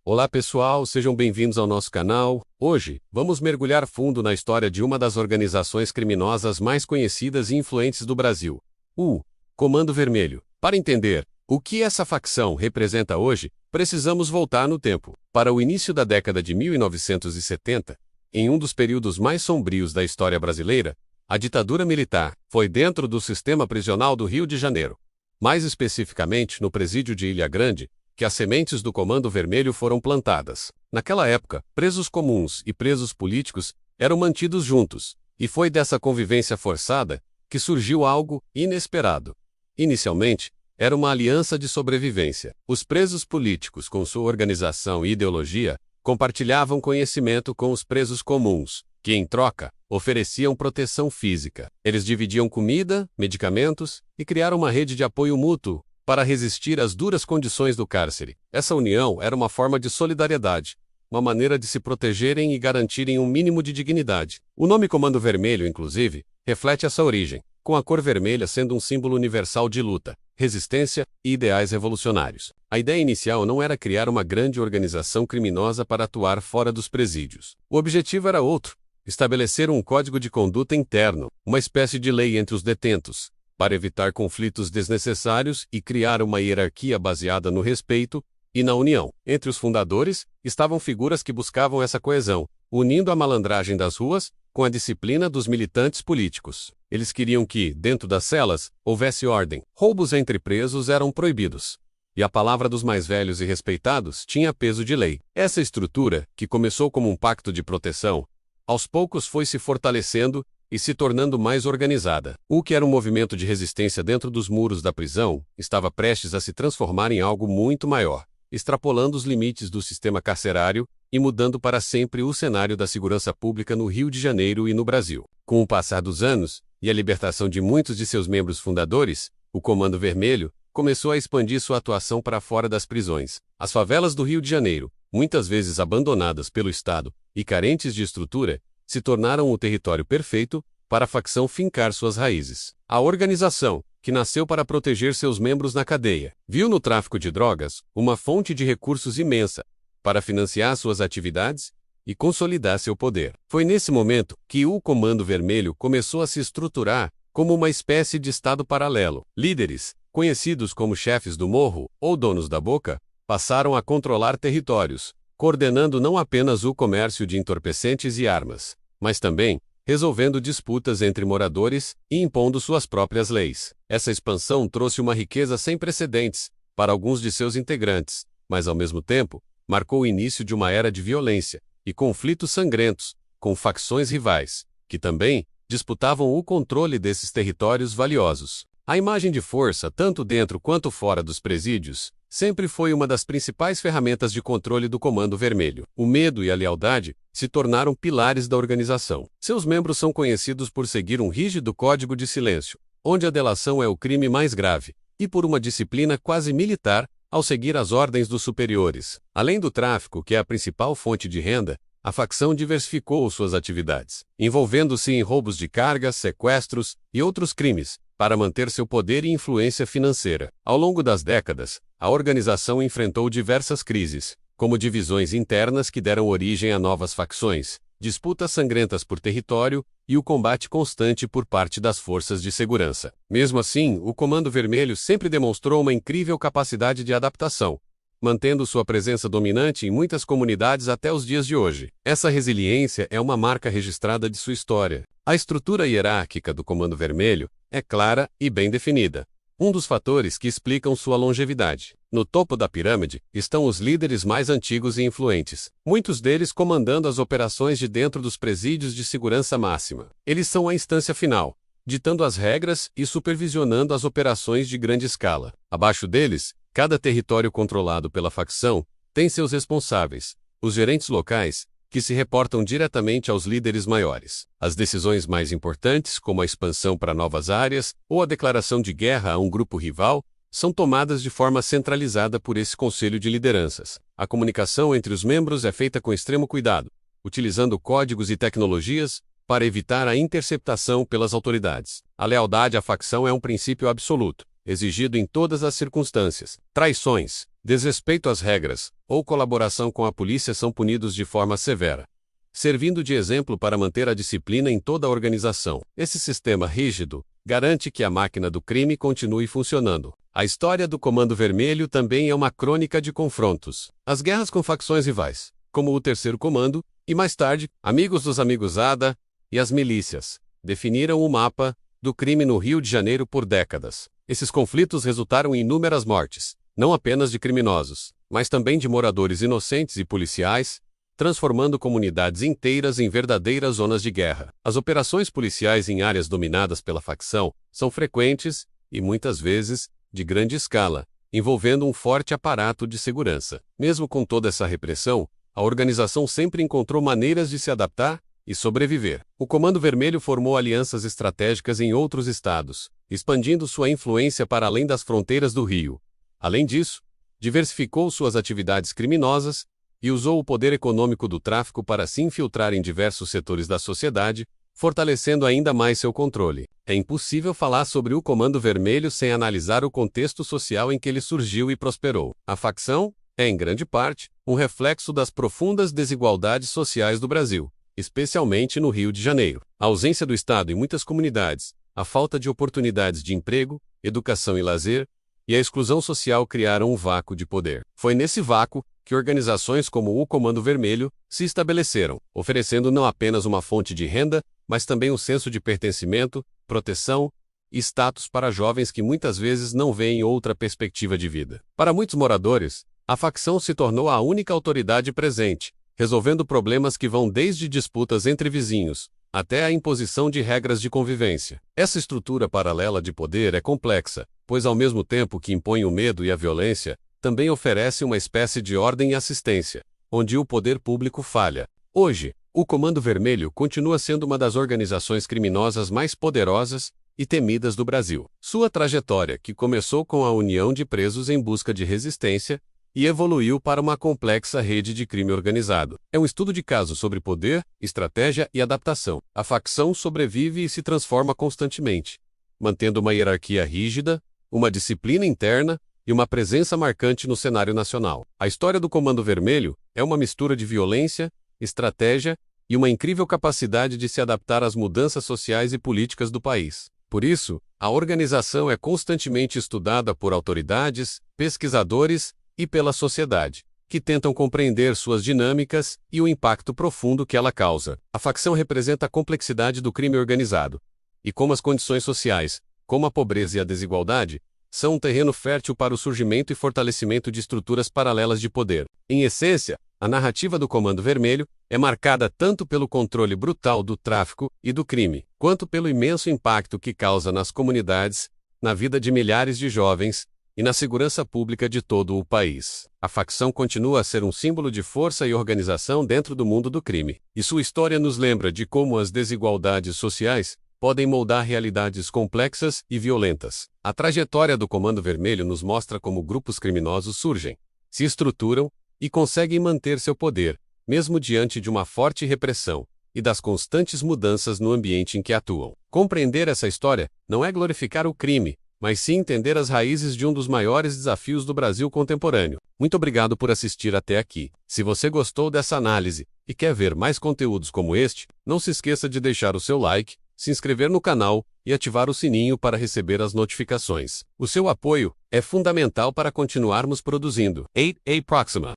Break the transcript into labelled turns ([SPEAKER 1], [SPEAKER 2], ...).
[SPEAKER 1] Olá pessoal, sejam bem-vindos ao nosso canal. Hoje, vamos mergulhar fundo na história de uma das organizações criminosas mais conhecidas e influentes do Brasil, o Comando Vermelho. Para entender o que essa facção representa hoje, precisamos voltar no tempo, para o início da década de 1970, em um dos períodos mais sombrios da história brasileira. A ditadura militar foi dentro do sistema prisional do Rio de Janeiro, mais especificamente no presídio de Ilha Grande, que as sementes do Comando Vermelho foram plantadas. Naquela época, presos comuns e presos políticos eram mantidos juntos, e foi dessa convivência forçada que surgiu algo inesperado. Inicialmente, era uma aliança de sobrevivência. Os presos políticos, com sua organização e ideologia, compartilhavam conhecimento com os presos comuns, que, em troca, ofereciam proteção física. Eles dividiam comida, medicamentos e criaram uma rede de apoio mútuo para resistir às duras condições do cárcere. Essa união era uma forma de solidariedade, uma maneira de se protegerem e garantirem um mínimo de dignidade. O nome Comando Vermelho, inclusive, reflete essa origem, com a cor vermelha sendo um símbolo universal de luta, resistência e ideais revolucionários. A ideia inicial não era criar uma grande organização criminosa para atuar fora dos presídios. O objetivo era outro: estabelecer um código de conduta interno, uma espécie de lei entre os detentos, para evitar conflitos desnecessários e criar uma hierarquia baseada no respeito e na união. Entre os fundadores, estavam figuras que buscavam essa coesão, unindo a malandragem das ruas com a disciplina dos militantes políticos. Eles queriam que, dentro das celas, houvesse ordem. Roubos entre presos eram proibidos, e a palavra dos mais velhos e respeitados tinha peso de lei. Essa estrutura, que começou como um pacto de proteção, aos poucos foi se fortalecendo e se tornando mais organizada. O que era um movimento de resistência dentro dos muros da prisão estava prestes a se transformar em algo muito maior, extrapolando os limites do sistema carcerário e mudando para sempre o cenário da segurança pública no Rio de Janeiro e no Brasil. Com o passar dos anos e a libertação de muitos de seus membros fundadores, o Comando Vermelho começou a expandir sua atuação para fora das prisões. As favelas do Rio de Janeiro, muitas vezes abandonadas pelo Estado e carentes de estrutura, se tornaram o território perfeito para a facção fincar suas raízes. A organização, que nasceu para proteger seus membros na cadeia, viu no tráfico de drogas uma fonte de recursos imensa para financiar suas atividades e consolidar seu poder. Foi nesse momento que o Comando Vermelho começou a se estruturar como uma espécie de estado paralelo. Líderes, conhecidos como chefes do morro ou donos da boca, passaram a controlar territórios, coordenando não apenas o comércio de entorpecentes e armas, mas também resolvendo disputas entre moradores e impondo suas próprias leis. Essa expansão trouxe uma riqueza sem precedentes para alguns de seus integrantes, mas ao mesmo tempo, marcou o início de uma era de violência e conflitos sangrentos, com facções rivais, que também disputavam o controle desses territórios valiosos. A imagem de força, tanto dentro quanto fora dos presídios, sempre foi uma das principais ferramentas de controle do Comando Vermelho. O medo e a lealdade se tornaram pilares da organização. Seus membros são conhecidos por seguir um rígido código de silêncio, onde a delação é o crime mais grave, e por uma disciplina quase militar ao seguir as ordens dos superiores. Além do tráfico, que é a principal fonte de renda, a facção diversificou suas atividades, envolvendo-se em roubos de cargas, sequestros e outros crimes, para manter seu poder e influência financeira. Ao longo das décadas, a organização enfrentou diversas crises, como divisões internas que deram origem a novas facções, disputas sangrentas por território e o combate constante por parte das forças de segurança. Mesmo assim, o Comando Vermelho sempre demonstrou uma incrível capacidade de adaptação, mantendo sua presença dominante em muitas comunidades até os dias de hoje. Essa resiliência é uma marca registrada de sua história. A estrutura hierárquica do Comando Vermelho é clara e bem definida, um dos fatores que explicam sua longevidade. No topo da pirâmide estão os líderes mais antigos e influentes, muitos deles comandando as operações de dentro dos presídios de segurança máxima. Eles são a instância final, ditando as regras e supervisionando as operações de grande escala. Abaixo deles, cada território controlado pela facção tem seus responsáveis, os gerentes locais, que se reportam diretamente aos líderes maiores. As decisões mais importantes, como a expansão para novas áreas ou a declaração de guerra a um grupo rival, são tomadas de forma centralizada por esse conselho de lideranças. A comunicação entre os membros é feita com extremo cuidado, utilizando códigos e tecnologias para evitar a interceptação pelas autoridades. A lealdade à facção é um princípio absoluto, exigido em todas as circunstâncias. Traições, Desrespeito às regras ou colaboração com a polícia são punidos de forma severa, servindo de exemplo para manter a disciplina em toda a organização. Esse sistema rígido garante que a máquina do crime continue funcionando. A história do Comando Vermelho também é uma crônica de confrontos. As guerras com facções rivais, como o Terceiro Comando, e mais tarde, Amigos dos Amigos-Ada e as milícias, definiram o mapa do crime no Rio de Janeiro por décadas. Esses conflitos resultaram em inúmeras mortes, não apenas de criminosos, mas também de moradores inocentes e policiais, transformando comunidades inteiras em verdadeiras zonas de guerra. As operações policiais em áreas dominadas pela facção são frequentes e, muitas vezes, de grande escala, envolvendo um forte aparato de segurança. Mesmo com toda essa repressão, a organização sempre encontrou maneiras de se adaptar e sobreviver. O Comando Vermelho formou alianças estratégicas em outros estados, expandindo sua influência para além das fronteiras do Rio. Além disso, diversificou suas atividades criminosas e usou o poder econômico do tráfico para se infiltrar em diversos setores da sociedade, fortalecendo ainda mais seu controle. É impossível falar sobre o Comando Vermelho sem analisar o contexto social em que ele surgiu e prosperou. A facção é, em grande parte, um reflexo das profundas desigualdades sociais do Brasil, especialmente no Rio de Janeiro. A ausência do Estado em muitas comunidades, a falta de oportunidades de emprego, educação e lazer, e a exclusão social criaram um vácuo de poder. Foi nesse vácuo que organizações como o Comando Vermelho se estabeleceram, oferecendo não apenas uma fonte de renda, mas também um senso de pertencimento, proteção e status para jovens que muitas vezes não veem outra perspectiva de vida. Para muitos moradores, a facção se tornou a única autoridade presente, resolvendo problemas que vão desde disputas entre vizinhos até a imposição de regras de convivência. Essa estrutura paralela de poder é complexa, pois ao mesmo tempo que impõe o medo e a violência, também oferece uma espécie de ordem e assistência, onde o poder público falha. Hoje, o Comando Vermelho continua sendo uma das organizações criminosas mais poderosas e temidas do Brasil. Sua trajetória, que começou com a união de presos em busca de resistência, e evoluiu para uma complexa rede de crime organizado. É um estudo de caso sobre poder, estratégia e adaptação. A facção sobrevive e se transforma constantemente, mantendo uma hierarquia rígida, uma disciplina interna e uma presença marcante no cenário nacional. A história do Comando Vermelho é uma mistura de violência, estratégia e uma incrível capacidade de se adaptar às mudanças sociais e políticas do país. Por isso, a organização é constantemente estudada por autoridades, pesquisadores e pela sociedade, que tentam compreender suas dinâmicas e o impacto profundo que ela causa. A facção representa a complexidade do crime organizado, e como as condições sociais, como a pobreza e a desigualdade, são um terreno fértil para o surgimento e fortalecimento de estruturas paralelas de poder. Em essência, a narrativa do Comando Vermelho é marcada tanto pelo controle brutal do tráfico e do crime, quanto pelo imenso impacto que causa nas comunidades, na vida de milhares de jovens, e na segurança pública de todo o país. A facção continua a ser um símbolo de força e organização dentro do mundo do crime, e sua história nos lembra de como as desigualdades sociais podem moldar realidades complexas e violentas. A trajetória do Comando Vermelho nos mostra como grupos criminosos surgem, se estruturam e conseguem manter seu poder, mesmo diante de uma forte repressão e das constantes mudanças no ambiente em que atuam. Compreender essa história não é glorificar o crime, mas sim entender as raízes de um dos maiores desafios do Brasil contemporâneo. Muito obrigado por assistir até aqui. Se você gostou dessa análise e quer ver mais conteúdos como este, não se esqueça de deixar o seu like, se inscrever no canal e ativar o sininho para receber as notificações. O seu apoio é fundamental para continuarmos produzindo. 8A Proxima.